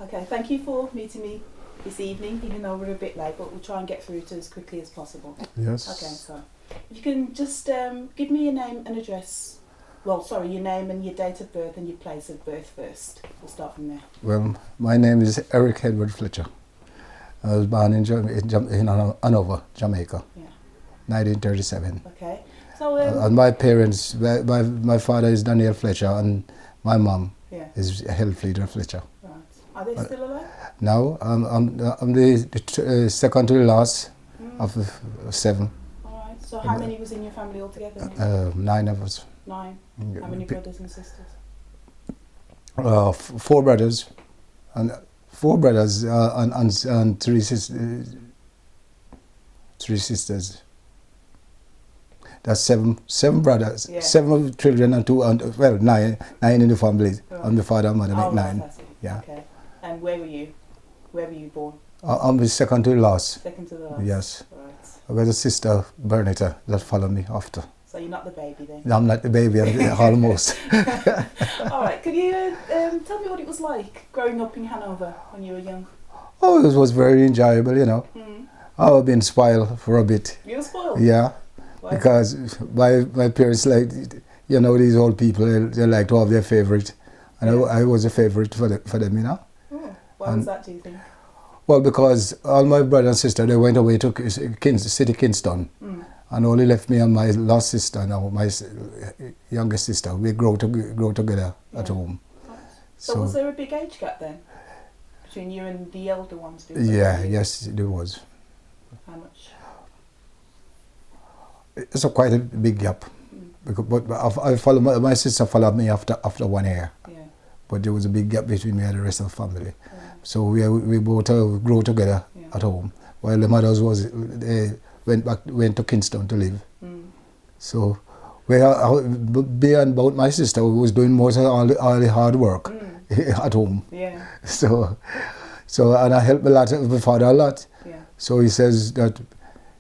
Okay. Thank you for meeting me this evening, even though we're a bit late, but we'll try and get through it as quickly as possible. Yes. Okay, so if you can just give me your name and address. Well, sorry, your name and your date of birth and your place of birth first. We'll start from there. Well, my name is Eric Edward Fletcher. I was born in Hanover, Jamaica, 1937. Okay. So and my parents, my father is Daniel Fletcher and my mum is Helfrieda Fletcher. Right. Are they still alive? No, I'm the second to the last of 7. All right. So how many was in your family altogether? 9 of us. 9. How many brothers and sisters? 4 brothers, and 4 brothers and 3 sisters. 3 sisters. That's 7 brothers, 7 children and 2 and 9 in the family. I'm the father and mother, make 9. Right, yeah. Okay. And where were you? Where were you born? I'm the second to the last. Second to the last. Yes. Right. I got a sister, Bernetta, that followed me after. So you're not the baby then? I'm not the baby, I'm almost. All right. Could you tell me what it was like growing up in Hanover when you were young? Oh, it was very enjoyable, you know. I've been spoiled for a bit. You were spoiled? Yeah. Why? Because my parents, like, you know, these old people, they like to have their favourite. And I was a favourite for them, you know. Oh, why was that, do you think? Well, because all my brother and sister, they went away to City Kingston. And only left me and my last sister, now my youngest sister. We grow together at home. So was there a big age gap then between you and the elder ones? Yes, there was. How much? It's quite a big gap. But I follow my sister followed me after 1 year. Yeah. But there was a big gap between me and the rest of the family. Yeah. So we both grew together at home. While the mothers went to Kingston to live. So beyond about my sister, who was doing most of all the hard work at home. Yeah. So and I helped my father a lot. Yeah. So he says that,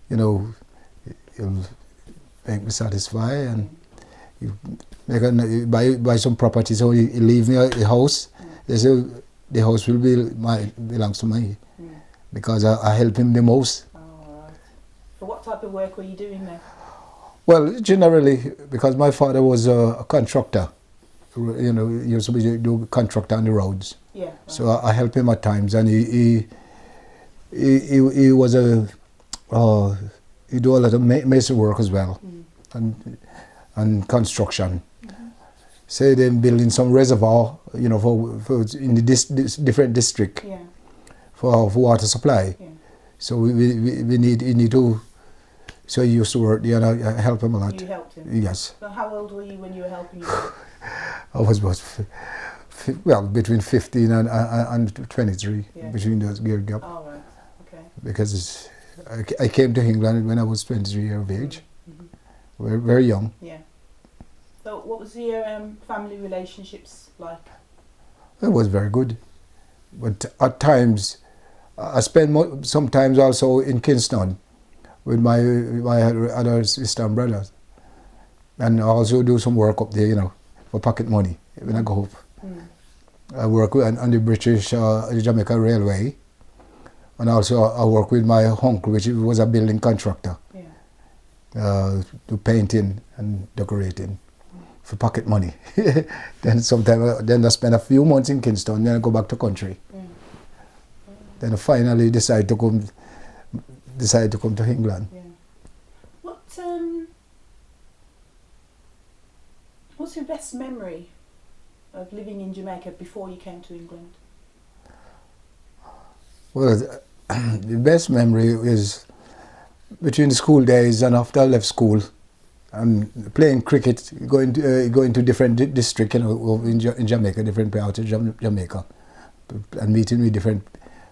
you know, he'll make me satisfied and he buy some property, so he leave me a house. They say the house will belongs to me because I help him the most. So what type of work were you doing there? Well, generally, because my father was a contractor, you know, he used to do contractor on the roads. Yeah. Right. So I helped him at times, and he was he do a lot of mason work as well, and construction. Say they're building some reservoir, you know, for in the different district for water supply. Yeah. So we need to. So he used to work, you know, I helped him a lot. You helped him? Yes. So how old were you when you were helping him? I was between 15 and 23, between those year gap. Oh, right. Okay. Because I came to England when I was 23 years of age. Very, very young. Yeah. So what was your family relationships like? It was very good. But at times, I spent sometimes also in Kingston with my other sister and brothers. And I also do some work up there, you know, for pocket money when I go up. I work on the British Jamaica Railway. And also I work with my uncle, which was a building contractor. Do painting and decorating for pocket money. Then I spend a few months in Kingston, then I go back to country. Then I finally decide to come to England. Yeah. What's your best memory of living in Jamaica before you came to England? Well, the best memory is between the school days and after I left school, playing cricket, going to different districts, you know, in Jamaica, different parts of Jamaica, and meeting with different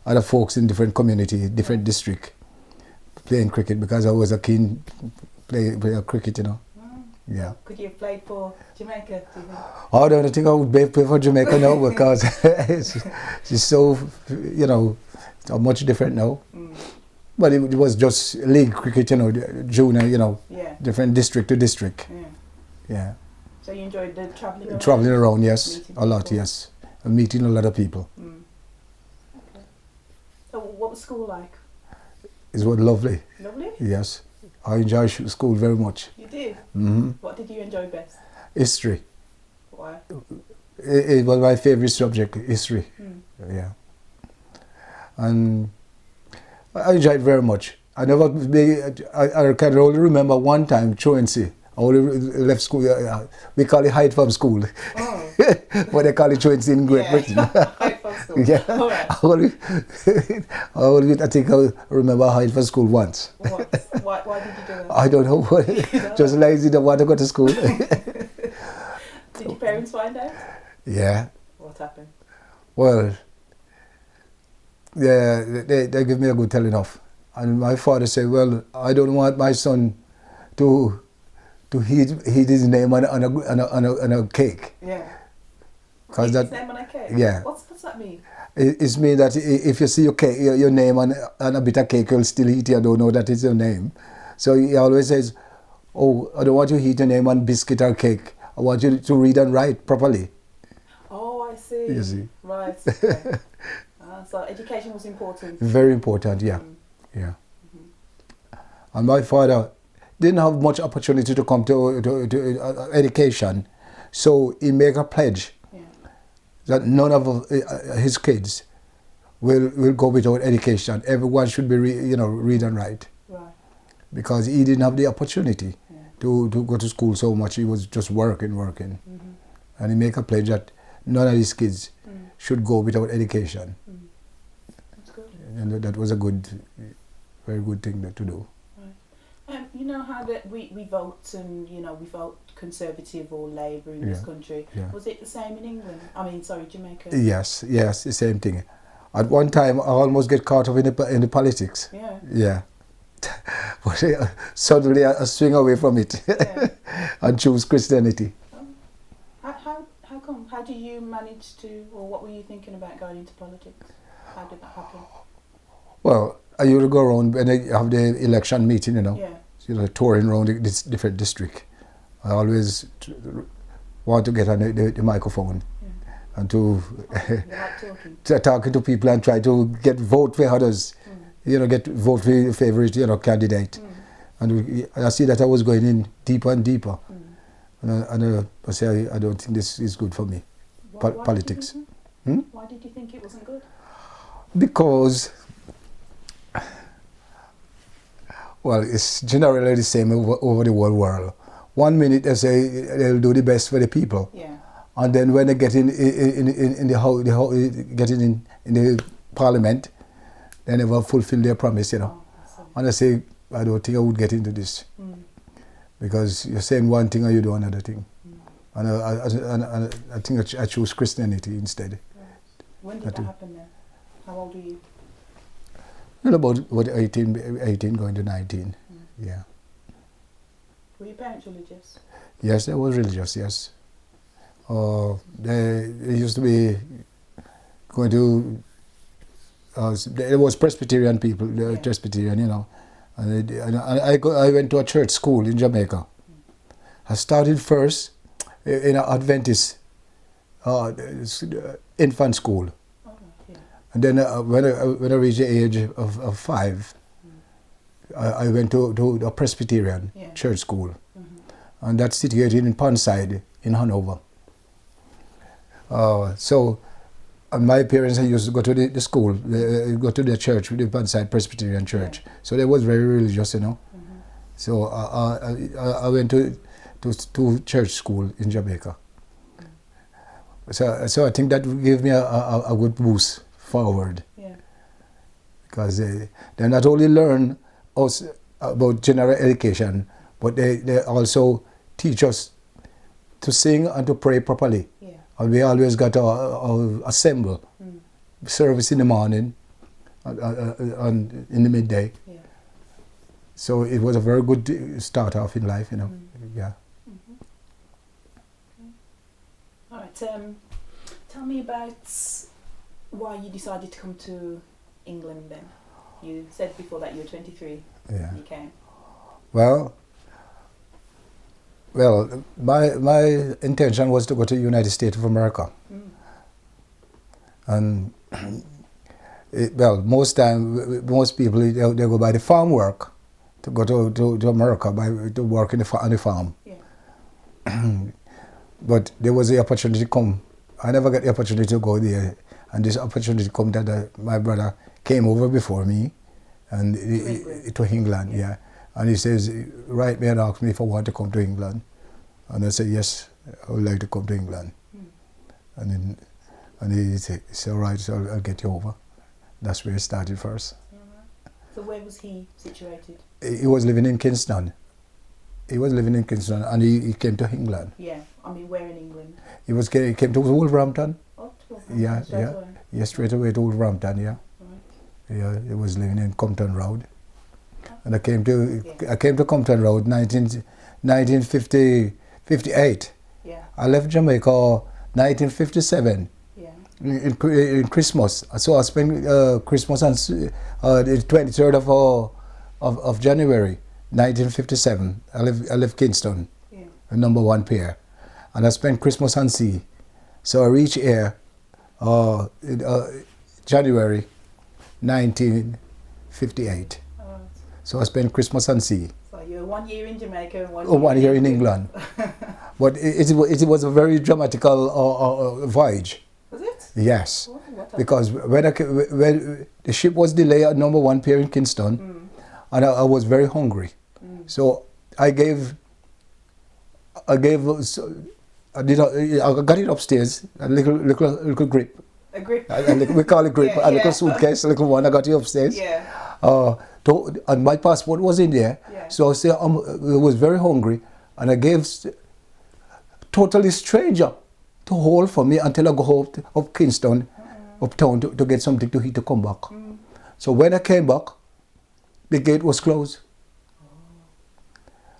other folks in different community, different district, playing cricket because I was a keen player of cricket, you know. Yeah. Could you have played for Jamaica, do you think? I don't think I would play for Jamaica now because it's so, you know, so much different now. But it was just league cricket, you know, junior, you know, different district to district. Yeah. So you enjoyed the travelling around? Travelling around, yes, a lot, yes. And meeting a lot of people. What was school like? It was lovely. Lovely? Yes. I enjoy school very much. You did? Mm-hmm. What did you enjoy best? History. Why? It was my favorite subject, history. Yeah. And I enjoyed it very much. I can only remember one time truancy. I only left school. We call it hide from school. Oh. But they call it truancy in Great Britain. Hide from school. Yeah. All right. I think I remember hide from school once. What? Why did you do that? I don't know. Just lazy, don't want to go to school. Did your parents find out? Yeah. What happened? Well, yeah, they give me a good telling off. And my father said, well, I don't want my son to heat his name on a cake. Yeah. Cause his name on a cake? Yeah. What's that mean? It means that if you see your name on a bit of cake, you'll still eat it. You don't know that it's your name. So he always says, oh, I don't want you to eat your name on biscuit or cake. I want you to read and write properly. Oh, I see. You see. Right. Okay. So education was important. Very important, yeah. Yeah. And my father didn't have much opportunity to come to education, so he made a pledge that none of his kids will go without education. Everyone should be read and write. Right. Because he didn't have the opportunity to go to school so much. He was just working. And he made a pledge that none of his kids should go without education. That's good. And that was a very good thing to do. Right. You know how that we vote and we vote Conservative or Labour in this country. Yeah. Was it the same in England? Jamaica. Yes, the same thing. At one time, I almost get caught up in the politics. Yeah. Yeah. But suddenly I swing away from it and choose Christianity. How come? How do you manage to, or what were you thinking about going into politics? How did that happen? Well, I usually go around when I have the election meeting, touring around this different district. I always want to get on the microphone and to you like talking to people and try to get vote for others. Get vote for your favorite candidate. And I see that I was going in deeper and deeper. And I say I don't think this is good for me. Politics. Why did you think it wasn't good? Because, well, it's generally the same over the whole world. 1 minute they say they'll do the best for the people, and then when they get in the parliament, they never fulfill their promise, And I say I don't think I would get into this because you're saying one thing and you do another thing, and I think I choose Christianity instead. When did that happen then? How old were you? Well, about 18 going to 19, yeah. Were your parents religious? Yes, they were religious, yes. They used to be going to, there was Presbyterian people, Presbyterian, And I went to a church school in Jamaica. I started first in an Adventist infant school. And then when I reached the age of 5, I went to a Presbyterian church school. And that's situated in Pondside in Hanover. So my parents used to go to the school, go to the church, the Pondside Presbyterian Church. So they was very religious, So I went to church school in Jamaica. So I think that gave me a good boost forward. Because they not only learn us about general education, but they also teach us to sing and to pray properly. And we always got to assemble, service in the morning and in the midday. So it was a very good start off in life, Yeah. All right. Tell me about why you decided to come to England then. You said before that you were 23 when you came. Well, my intention was to go to the United States of America. And Most people they go by the farm work to go to America to work on the farm. Yeah. But there was the opportunity come. I never got the opportunity to go there, and this opportunity come that my brother came over before me, and to England, yeah. And he says, write me and ask me if I want to come to England, and I said yes, I would like to come to England, and he said, all right, so I'll get you over. That's where it started first. So where was he situated? He was living in Kingston. And he came to England. Yeah, I mean, where in England? He came to Wolverhampton. Oh, to Wolverhampton. Yeah, straight away to Wolverhampton, yeah. Right. Yeah, he was living in Compton Road. And I came to Compton Road 1958. Yeah. I left Jamaica 1957. In Christmas, so I spent Christmas on the 23rd of January, 1957. I left Kingston, number 1 pair, and I spent Christmas on sea. So I reached here in January, 1958. So I spent Christmas on sea. So you're 1 year in Jamaica and 1 year in England. But it was a very dramatical voyage. Was it? Yes, because when the ship was delayed at number 1 pier in Kingston, and I was very hungry, so I got it upstairs, a little grip. A grip. We call it grip. A little suitcase, a little one. I got it upstairs. Yeah. And my passport was in there, so I said I was very hungry, and I gave totally stranger to hold for me until I go up Kingston, uptown to get something to eat to come back. So when I came back, the gate was closed.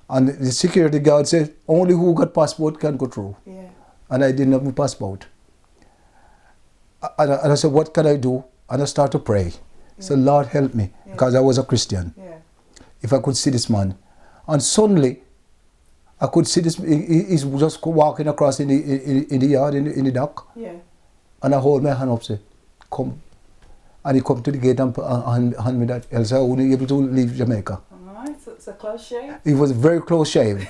And the security guard said, only who got passport can go through. Yeah. And I didn't have my passport. And I said, what can I do? And I started to pray. So Lord help me, because I was a Christian. Yeah. If I could see this man. And suddenly, I could see this, he's just walking across in the yard, in the dock. Yeah. And I hold my hand up, say, come. And he come to the gate and hand me that, else I wouldn't be able to leave Jamaica. Alright, so it's a close shave. It was a very close shave.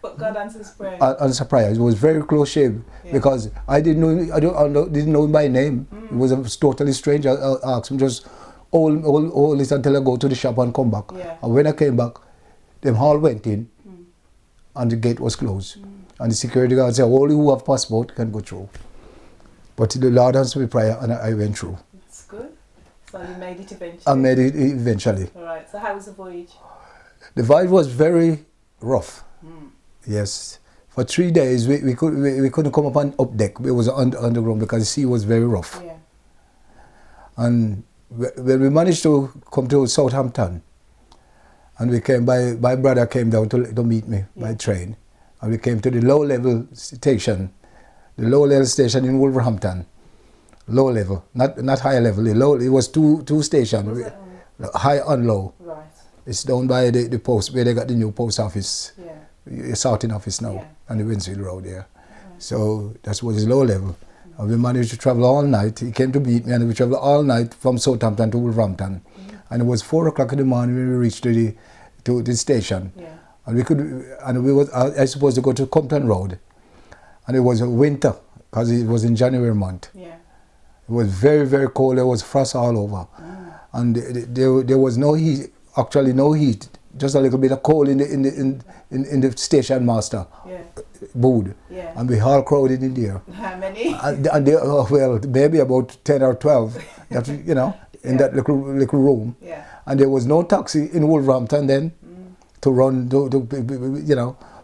But God answers prayer. Answer prayer. It was very close shave, because I didn't know my name. It was a totally strange. I asked him just hold this until I go to the shop and come back. Yeah. And when I came back, them all went in, and the gate was closed. And the security guard said, only who have passport can go through. But the Lord answered my prayer, and I went through. That's good. So you made it eventually. I made it eventually. All right. So how was the voyage? The voyage was very rough. Yes. For 3 days, we couldn't come up deck. It was underground because the sea was very rough. Yeah. And when we managed to come to Southampton, and we came my brother came down to meet me by train, and we came to the low-level station, in Wolverhampton. Low level, not high level. It was two stations, high and low. Right. It's down by the post where they got the new post office. Yeah. Sorting office now, on the Winfield Road there. Right. So that was his low level. And we managed to travel all night. He came to meet me, and we traveled all night from Southampton to Wolverhampton. And it was 4 o'clock in the morning when we reached to the station. Yeah. And I supposed to go to Compton Road. And it was winter, because it was in January month. Yeah. It was very, very cold. There was frost all over. And there was no heat, actually no heat, just a little bit of cold in the station master booth. Yeah. And we all crowded in there. How many? And there, well, maybe about 10 or 12, that, in that little room. Yeah. And there was no taxi in Wolverhampton then to run,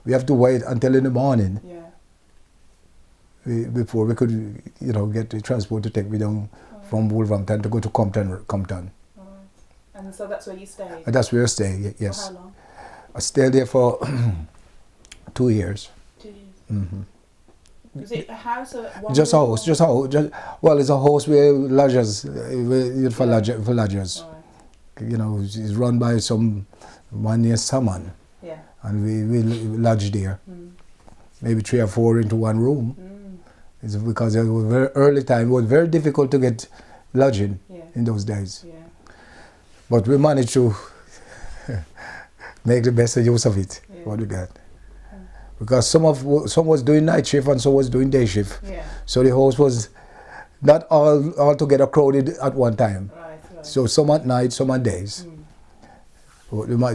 we have to wait until in the morning. Yeah. Before we could, get the transport to take me down from Wolverhampton to go to Compton. Right. And so that's where you stayed? And that's where I stayed, yes. For how long? I stayed there for 2 years. 2 years? Mm-hmm. Was it a house or one Just a house, well, it's a house where lodgers, for lodgers. Right. It's run by one near Salmon. Yeah. And we lodged there. Maybe 3 or 4 into one room. It's because it was very early time. It was very difficult to get lodging in those days. But we managed to make the best use of it, what we got. Because some was doing night shift and some was doing day shift. So the house was not all together crowded at one time. Right. So some at night, some at days.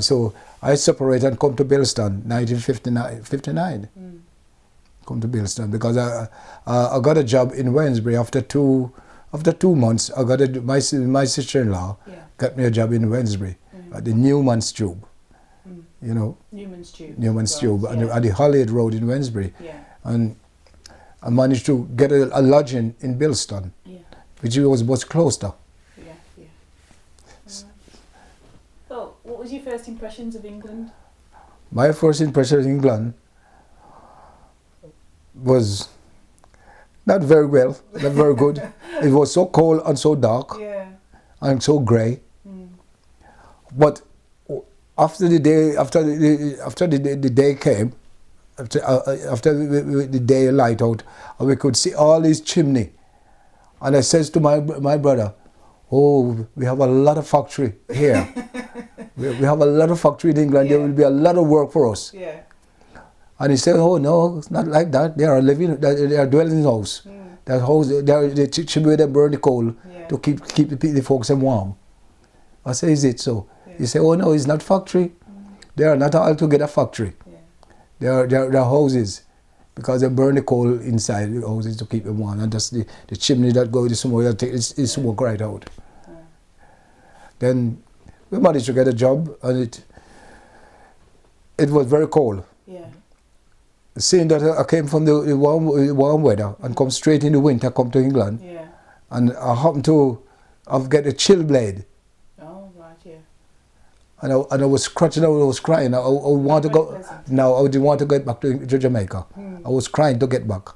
So I separated and come to Bilston, 1959. Come to Bilston because I got a job in Wednesbury after 2 months. I got my sister-in-law got me a job in Wednesbury at the Newman's Tube. You know, Newman's Tube, at the Hollade Road in Wednesbury. And I managed to get a lodging in Bilston, which was much closer. So, what was your first impressions of England? My first impression of England was not very well, not very good. It was so cold and so dark and so grey. But after the day came, after the day light out, and we could see all these chimney, and I says to my brother, "Oh, we have a lot of factory here. we have a lot of factory in England. There will be a lot of work for us." And he said, "Oh no, it's not like that. They are dwelling in house. That house, the chimney they burn the coal to keep the folks warm." I say, "Is it so?" He said, "Oh no, it's not factory. They are not altogether factory. They are houses, because they burn the coal inside the houses to keep them warm, and that's the chimney that goes somewhere that is smoke right out." Then we managed to get a job, and it was very cold. Seeing that I came from the warm weather and come straight in the winter, come to England, and I happened to get a chill blade. And I was scratching, I was crying. I want to go. Now I didn't want to get back to Jamaica. I was crying to get back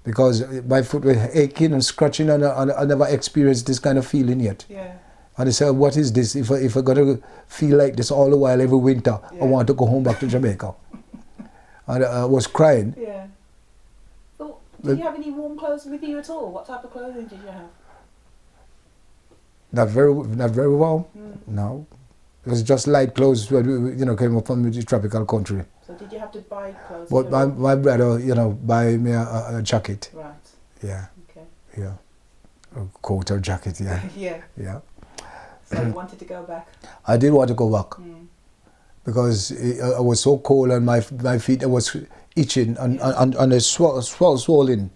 because my foot was aching and scratching, and I never experienced this kind of feeling yet. And I said, "What is this? If I got to feel like this all the while every winter, I want to go home back to Jamaica." And I was crying. So, did you have any warm clothes with you at all? What type of clothing did you have? Not very warm. No. It was just light clothes, came up from the tropical country. So did you have to buy clothes? But my brother, buy me a jacket. Right. Yeah. Okay. Yeah. A coat or jacket, yeah. Yeah. So you wanted to go back? I did want to go back. Because I was so cold and my feet was itching and they swollen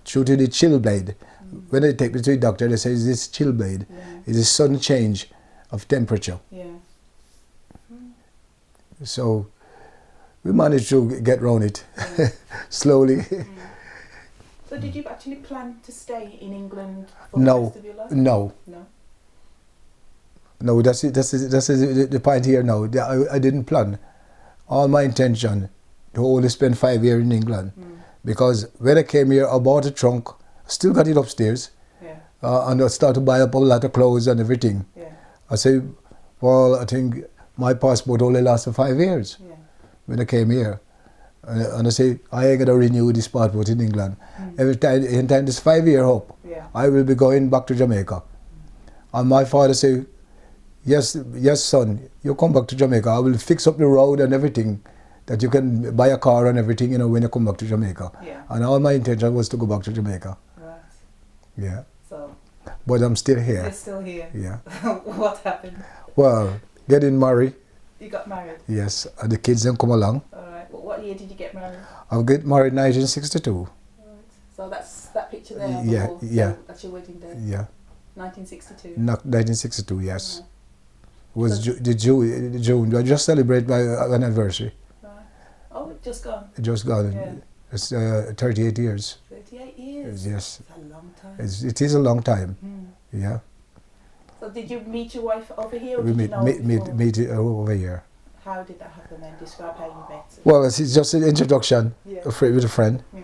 due to the chill blade. When they take me to the doctor, they say, "Is this chill blade? It is sudden change of temperature." So we managed to get around it slowly. So did you actually plan to stay in England for the rest of your life? No, that's the point here now. I didn't plan. All my intention to only spend 5 years in England. Because when I came here, I bought a trunk, still got it upstairs, and I started to buy up a lot of clothes and everything. I said, well, I think my passport only lasted 5 years when I came here. And I say, I ain't going to renew this passport in England. Every time this 5 year up, I will be going back to Jamaica. And my father said, yes, son, you come back to Jamaica. I will fix up the road and everything, that you can buy a car and everything, when you come back to Jamaica. And all my intention was to go back to Jamaica. Right. Yeah. So. But I'm still here. You're still here? Yeah. What happened? Well, getting married. You got married? Yes, and the kids then come along. All right. Well, what year did you get married? I get married in 1962. Right. So that's that picture there? Yeah. So that's your wedding day? Yeah. 1962? 1962, yes. It was June. I just celebrate my anniversary. Right. Oh, it just gone? It just gone. Yeah. It's 38 years. 38 years? Yes. That's a long time. It is a long time. Yeah. So did you meet your wife over here, or We did you know meet over here. How did that happen then? Describe how you met. Well, it's just an introduction with a friend. Yeah.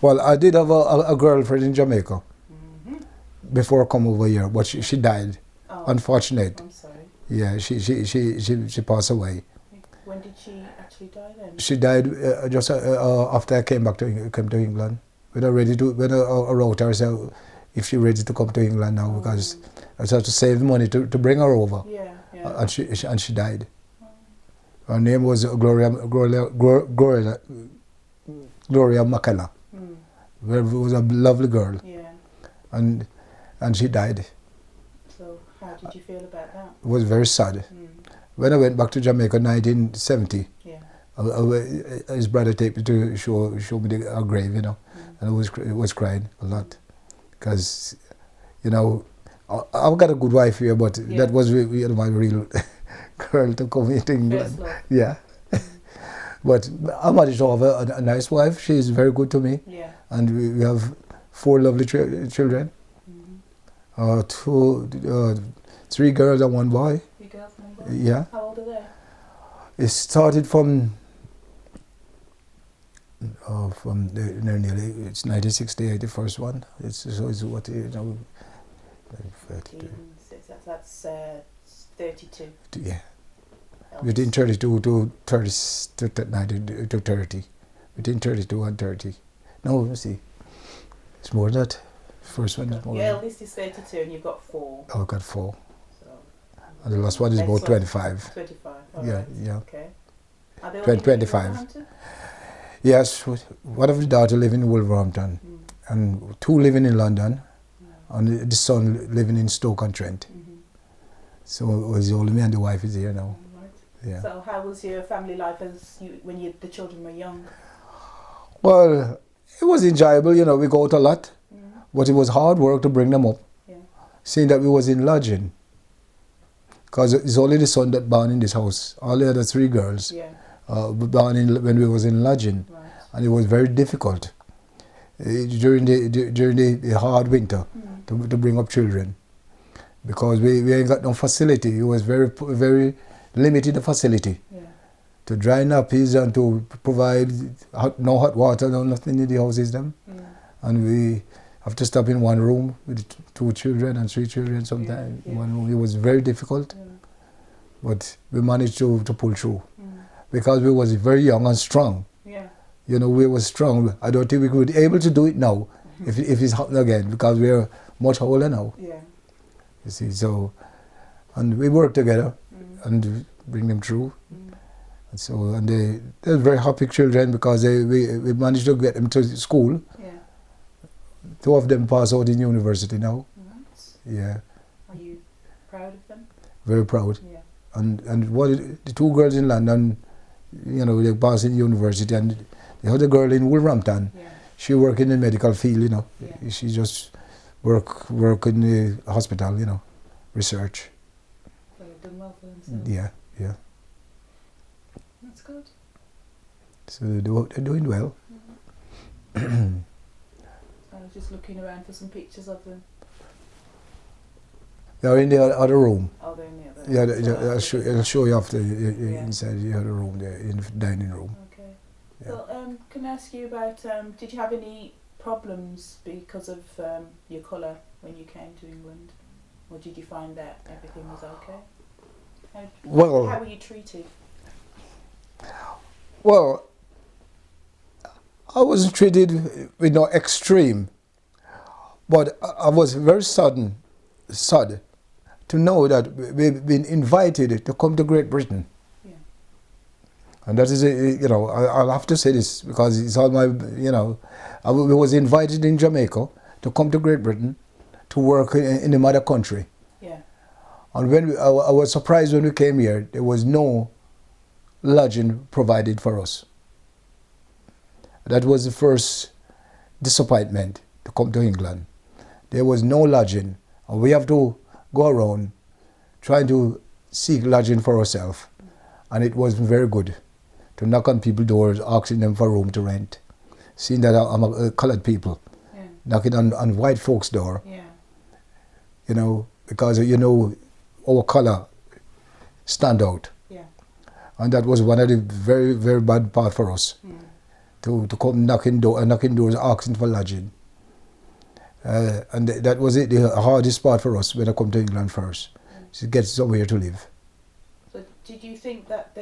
Well, I did have a girlfriend in Jamaica before I come over here, but she died. Oh, Unfortunate. I'm sorry. Yeah, she passed away. When did she actually die then? She died just after I came to England. When I wrote her, I said, if she's ready to come to England now, because I had to save money to bring her over. Yeah. And she died. Her name was Gloria McKenna. Was a lovely girl. Yeah. And she died. So how did you feel about that? It was very sad. When I went back to Jamaica in 1970, his brother took me to show me our grave, you know, and I was crying a lot, because, you know, I've got a good wife here, but that was my real girl to come into England. Yeah. But I managed to have a nice wife. She's very good to me. Yeah. And we have 4 lovely children. 3 girls and 1 boy. 3 girls and 1 boy? Yeah. How old are they? It started from nearly, it's 1968, the first one. It's what, you know, that's 32. Yeah. Between 32 to 30, to 30. Between 32 and 30. No, let me see. It's more than that. First one is more. Your eldest is 32 and you've got 4. Oh, I've got 4. So, and the last one is about 25. 25. Yeah, right. yeah. Okay. Are they all 25. Yes, one of the daughters living in Wolverhampton, and 2 living in London, and the son living in Stoke-on-Trent. So it was only me and the wife is here now. Right. Yeah. So how was your family life when the children were young? Well, it was enjoyable, you know, we go out a lot, but it was hard work to bring them up. Yeah. Seeing that we was in lodging, because it's only the son that born in this house. All the other 3 girls born when we was in lodging, and it was very difficult during the hard winter to bring up children, because we ain't got no facility. It was very limited, the facility to dry nappies and to provide no hot water, no nothing in the houses them, and we have to stop in one room with 2 children and 3 children sometimes. One room. It was very difficult, but we managed to pull through, because we was very young and strong. You know, we were strong. I don't think we could be able to do it now if it's happening again, because we are much older now. You see, so, and we work together and bring them through. And so, and they're very happy children, because we managed to get them to school. 2 of them pass out in university now. Yeah. Are you proud of them? Very proud. And the 2 girls in London, you know, they pass in university, and the other girl in Wolverhampton, she work in the medical field, you know. She just work in the hospital, you know, research. So they've done well for themselves. Yeah. That's good. So they're doing well. I was just looking around for some pictures of them. They're in the other room. Oh, they're in the other room. Yeah, I'll show you after inside the other room, there in the dining room. Okay. So, can I ask you about, did you have any problems because of your colour when you came to England? Or did you find that everything was okay? How were you treated? Well, I wasn't treated with no extreme, but I was very sad to know that we've been invited to come to Great Britain. And that is, you know, I'll have to say this, because it's all my, you know, I was invited in Jamaica to come to Great Britain to work in the mother country. And when I was surprised when we came here, there was no lodging provided for us. That was the first disappointment to come to England. There was no lodging, and we have to go around trying to seek lodging for ourselves. And it wasn't very good to knock on people's doors, asking them for room to rent. Seeing that I'm a coloured people, knocking on white folks' door, you know, because, you know, our colour stand out. And that was one of the very, very bad part for us, to come knocking doors, asking for lodging. And that was it, the hardest part for us when I come to England first, to get somewhere to live. So did you think that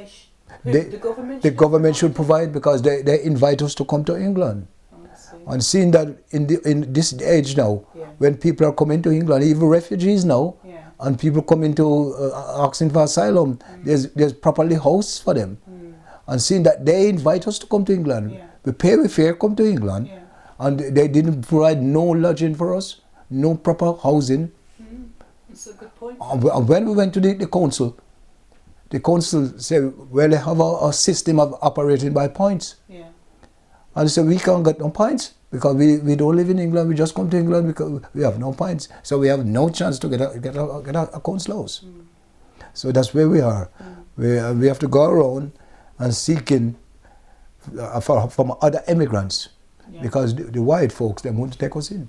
the government should provide, because they invite us to come to England. And seeing that in this age now, when people are coming to England, even refugees now, and people coming to asking for asylum, there's properly hosts for them. And seeing that they invite us to come to England, we pay with fare, come to England, and they didn't provide no lodging for us, no proper housing. That's a good point. And when we went to the council said, well, they have a system of operating by points. And they said, we can't get no points because we don't live in England. We just come to England because we have no points. So we have no chance to get a council house. So that's where we are. We have to go around and seeking from other immigrants because the white folks, they won't take us in.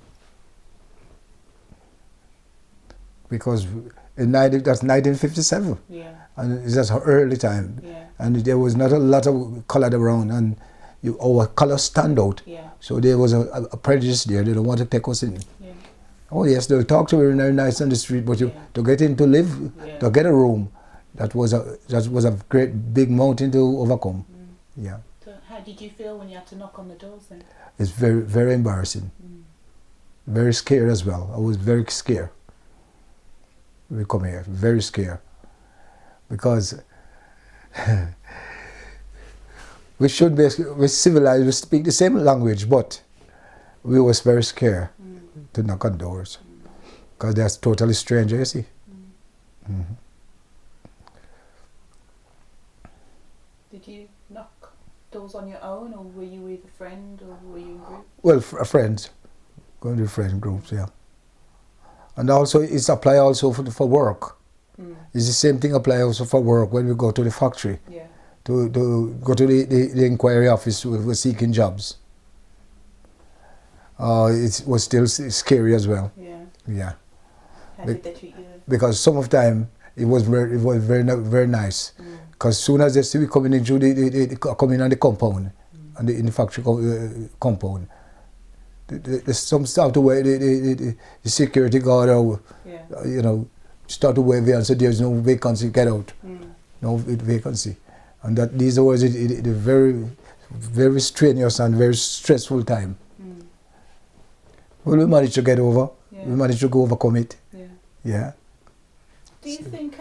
Because that's 1957, and it's just an early time, and there was not a lot of colour around, and our colour stand out. So there was a prejudice there. They don't want to take us in. Oh yes, they'll talk to you very nice on the street, but to get in to live, to get a room, that was a great big mountain to overcome. So how did you feel when you had to knock on the doors then? It's very, very embarrassing. Very scared as well. I was very scared. We come here, very scared, because we're civilized, we speak the same language, but we was very scared to knock on doors, because that's totally stranger, you see. Did you knock doors on your own, or were you with a friend, or were you in group? Well, friends, going to friend groups, And also, it's apply also for work. It's the same thing apply also for work when we go to the factory. To go to the inquiry office, we were seeking jobs. It was still scary as well. How did they treat you? Because some of the time it was very nice. Because soon as they see we coming in through coming on the compound, and in the factory compound, some start to wave the security guard, start to wave and say there's no vacancy, get out. No vacancy. And that these was a very, very strenuous and very stressful time. Well, we managed to get over. We managed to overcome it. Do you think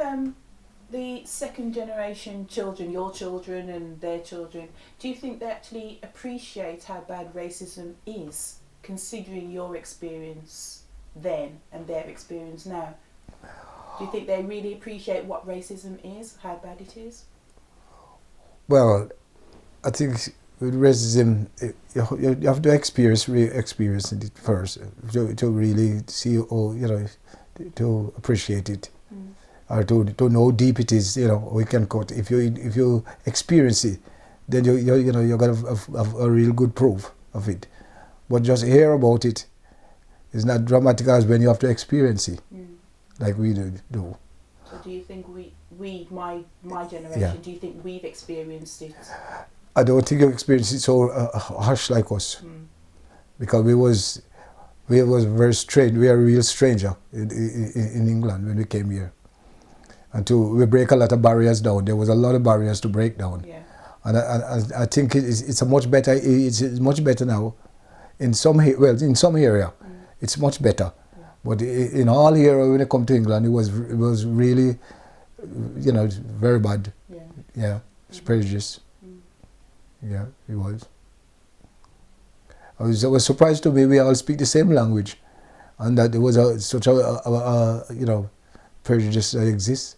the second generation children, your children and their children, do you think they actually appreciate how bad racism is, considering your experience then and their experience now? Do you think they really appreciate what racism is, how bad it is? Well, I think with racism, you have to experience it first to really see, to appreciate it, or to know how deep it is. We can cut. If you experience it, then you're gonna have a real good proof of it. But just hear about it is not dramatic as when you have to experience it, like we do. So do you think my generation, do you think we've experienced it? I don't think you experienced it so harsh like us, because we was very strange. We are a real stranger in England when we came here, and we break a lot of barriers down. There was a lot of barriers to break down, and I think it's much better. It's much better now. In some area, it's much better. But in all here, when I come to England, it was really, very bad. It's prejudice. It was. I was surprised to me we all speak the same language, and that there was such a prejudice that exists,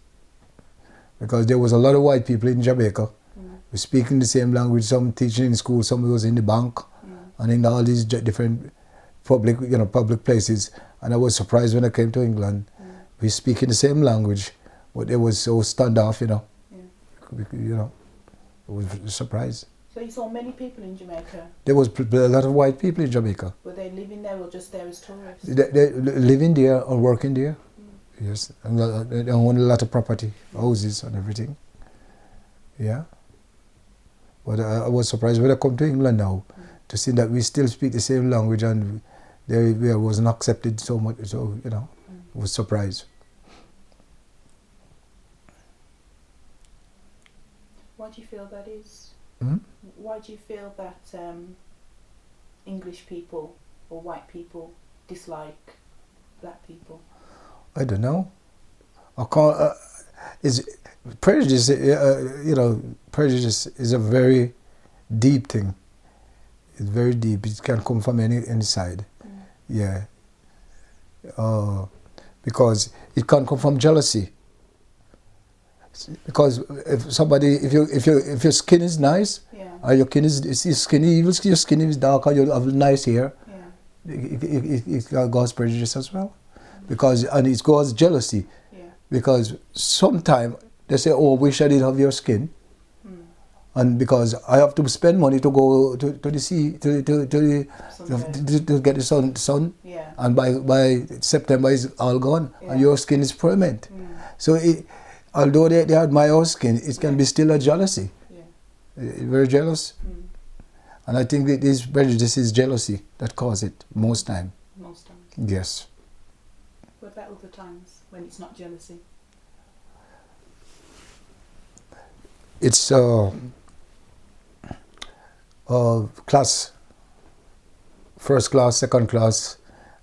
because there was a lot of white people in Jamaica. We speaking the same language. Some teaching in school, some was in the bank, and in all these different public places. And I was surprised when I came to England. We speak in the same language, but they was so standoff, It was a surprise. So you saw many people in Jamaica? There was a lot of white people in Jamaica. Were they living there or just there as tourists? They living there or working there. Yes, and they own a lot of property, houses and everything. But I was surprised when I come to England now to see that we still speak the same language, and we wasn't accepted so much. So I was surprised. Why do you feel that is? Hmm? Why do you feel that English people or white people dislike black people? I don't know. I can't. Is prejudice? Prejudice is a very deep thing. It's very deep. It can come from any side. Yeah. Because it can come from jealousy. Because if your skin is nice, or your skin is dark, or you have nice hair, it causes prejudice as well. And it causes jealousy. Because sometimes they say, "Oh, wish I did have your skin," and because I have to spend money to go to the sea to get the sun, and by September it's all gone, and your skin is permanent. So although they admire our skin, it can be still a jealousy. Very jealous, and I think it is prejudice is jealousy that causes it most time. Most times. Yes. What about other times when it's not jealousy? It's class, first class, second class,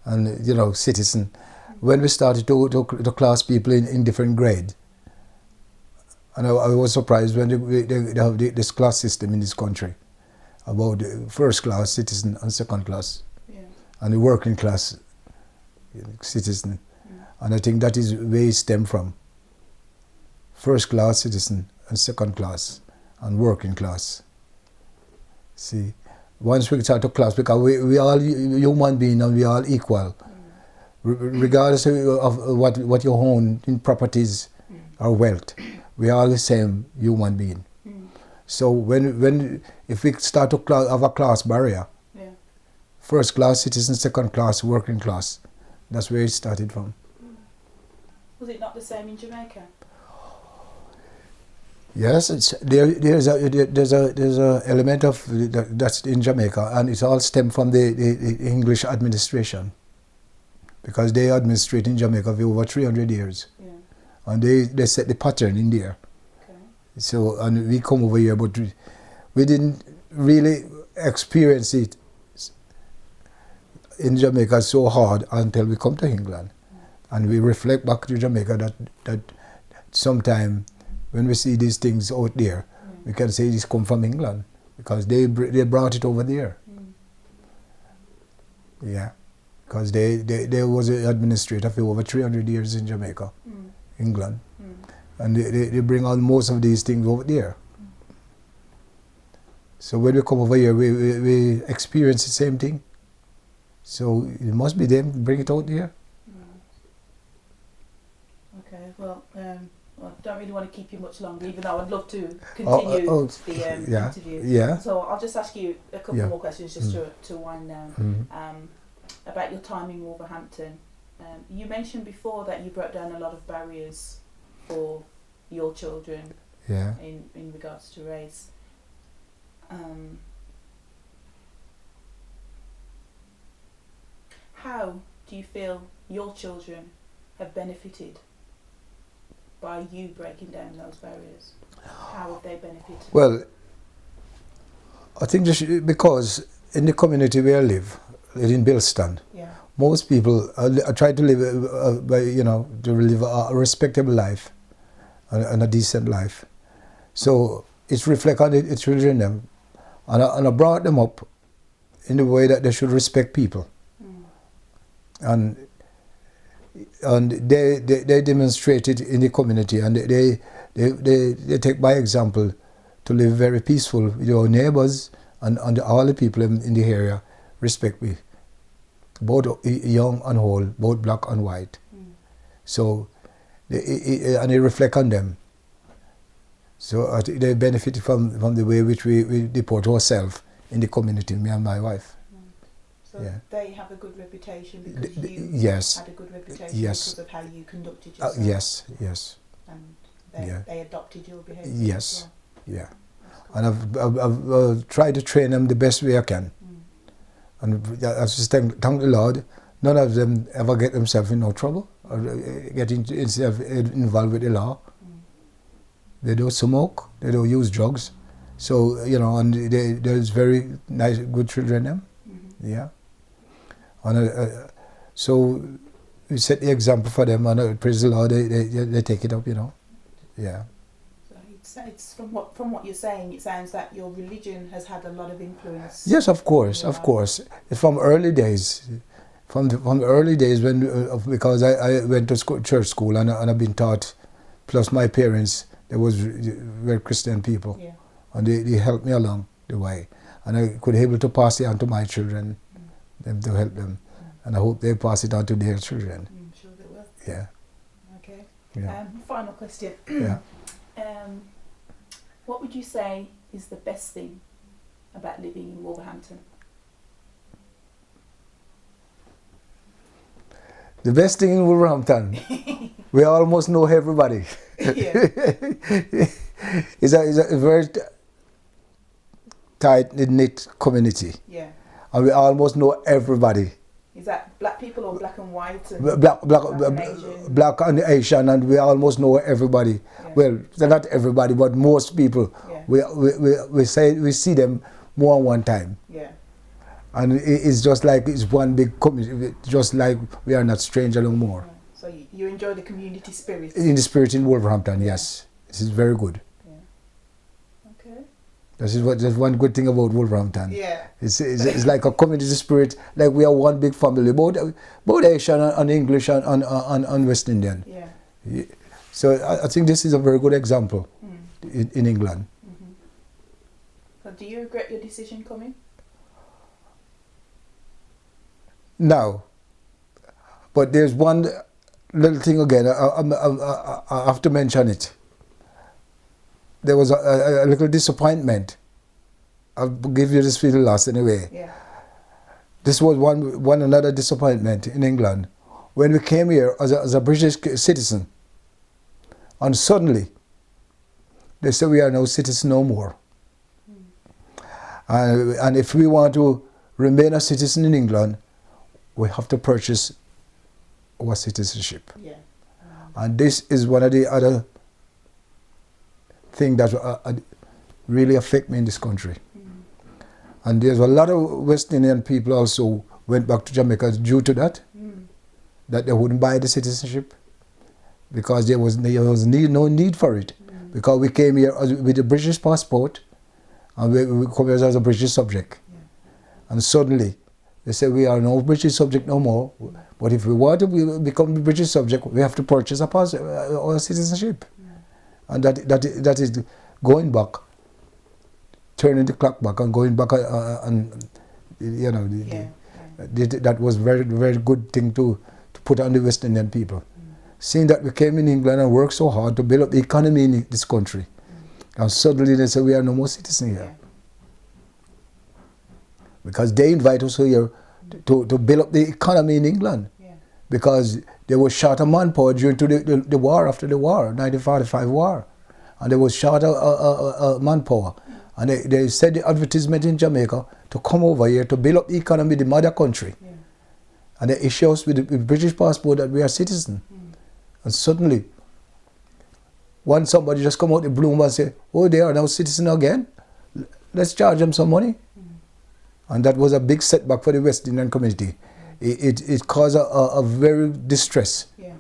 and citizen. When we started to class people in different grades, and I was surprised when they have this class system in this country about the first class citizen and second class, and the working class citizen. And I think that is where it stems from. First class citizen and second class and working class. See, once we start to class, because we all human beings and we are all equal, regardless of what you own in properties or wealth, we are all the same human being. So if we start to have a class barrier, first class citizen, second class, working class, that's where it started from. Was it not the same in Jamaica? Yes, there's a element of that's in Jamaica, and it all stemmed from the English administration, because they administrate in Jamaica for over 300 years, and they set the pattern in there. Okay. So, and we come over here, but we didn't really experience it in Jamaica so hard until we come to England. And we reflect back to Jamaica that sometime when we see these things out there, we can say this come from England, because they brought it over there. Yeah, because they was an administrator for over 300 years in Jamaica, England, and they bring on most of these things over there. So when we come over here, we experience the same thing. So it must be them bring it out there. Okay, well, I don't really want to keep you much longer, even though I'd love to continue the interview. Yeah. So I'll just ask you a couple more questions just to wind down. About your time in Wolverhampton. You mentioned before that you broke down a lot of barriers for your children in regards to race. How do you feel your children have benefited by you breaking down those barriers? How have they benefited? Well, I think because in the community where I live, in Bilston, most people try to live, to live a respectable life and a decent life. So it's reflect on the children them, and I brought them up in the way that they should respect people, and they demonstrate it in the community, and they take by example to live very peaceful with your neighbors and all the people in the area respect me, both young and old, both black and white. So they reflect on them. So I think they benefit from the way which we deport ourselves in the community, me and my wife. So they have a good reputation because you had a good reputation because of how you conducted yourself. Yes. And they adopted your behaviour. Yes, yeah. And I've tried to train them the best way I can. And I just thank the Lord, none of them ever get themselves in no trouble or get involved with the law. They don't smoke, they don't use drugs. So, and there's very nice, good children them. Yeah. And so we set the example for them, and praise the Lord, they take it up, you know. Yeah. So it's from what you're saying, it sounds that your religion has had a lot of influence. Yes, of course, of course. From early days, from the early days when because I went to church school and I've been taught, plus my parents, they was very Christian people, Yeah. and they helped me along the way, and I could able to pass it on to my children, them to help them, and I hope they pass it on to their children. I'm sure they will. Yeah. Okay. Yeah. Final question. Yeah. What would you say is the best thing about living in Wolverhampton? The best thing in Wolverhampton, we almost know everybody. Yeah. It's a very tight-knit community. Yeah. And we almost know everybody. Is that black people or black and white? And Black and Asian, and we almost know everybody. Yeah. Well, not everybody, but most people. Yeah. We see them more than one time. Yeah. And it's just like it's one big community, just like we are not stranger no more. Right. So you enjoy the community spirit? In the spirit in Wolverhampton, yes. This is very good. Yeah. Okay. That's one good thing about Wolverhampton. Yeah. It's like a community spirit, like we are one big family, both Asian and English and West Indian. Yeah. So I think this is a very good example in England. Mm-hmm. So do you regret your decision coming? No. But there's one little thing again, I have to mention it. There was a little disappointment. I'll give you this for the last anyway. Yeah. This was one another disappointment in England. When we came here as a British citizen, and suddenly they said we are no citizen no more. And if we want to remain a citizen in England, we have to purchase our citizenship. Yeah. And this is one of the other things that really affect me in this country. And there's a lot of West Indian people also went back to Jamaica due to that, that they wouldn't buy the citizenship because there was no need for it. Because we came here with a British passport and we come here as a British subject. Yeah. And suddenly they say we are no British subject no more, but if we want to become a British subject, we have to purchase our citizenship. And that is going back, turning the clock back and going back and you know, that was very, very good thing to put on the West Indian people. Seeing that we came in England and worked so hard to build up the economy in this country, and suddenly they say we are no more citizens here. Because they invite us here to build up the economy in England. Yeah. Because they were short of manpower during the war, after the war, 1945 war. And they was short of manpower. And they said the advertisement in Jamaica to come over here to build up the economy in the mother country. Yeah. And they issue us with the British passport that we are citizens. And suddenly, somebody just come out the bloom and say, oh, they are now citizens again? Let's charge them some money. And that was a big setback for the West Indian community. It caused a very distress. Yeah.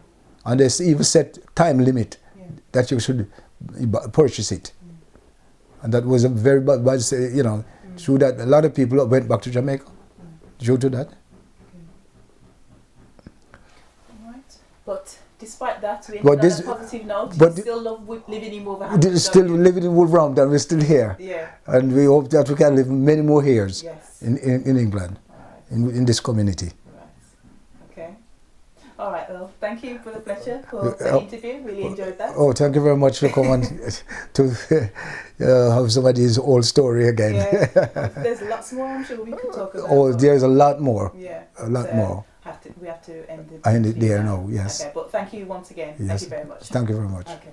And they even set time limit that you should purchase it. And that was a very bad, you know, through that a lot of people went back to Jamaica due to that. All right. But despite that, we ended on a positive note. You still love living in Wolverhampton. Still living in Wolverhampton, we're still here. Yeah. And we hope that we can live many more years. Yes. In England, right. in this community. Right. Okay. All right, well, thank you for the pleasure for the interview. Really enjoyed that. Oh, thank you very much for coming to have somebody's old story again. Yeah. There's lots more, I'm sure we could talk about. Oh, there's a lot more. Yeah. A lot more. We have to end it there now, yes. Okay, but thank you once again. Yes. Thank you very much. Thank you very much. Okay.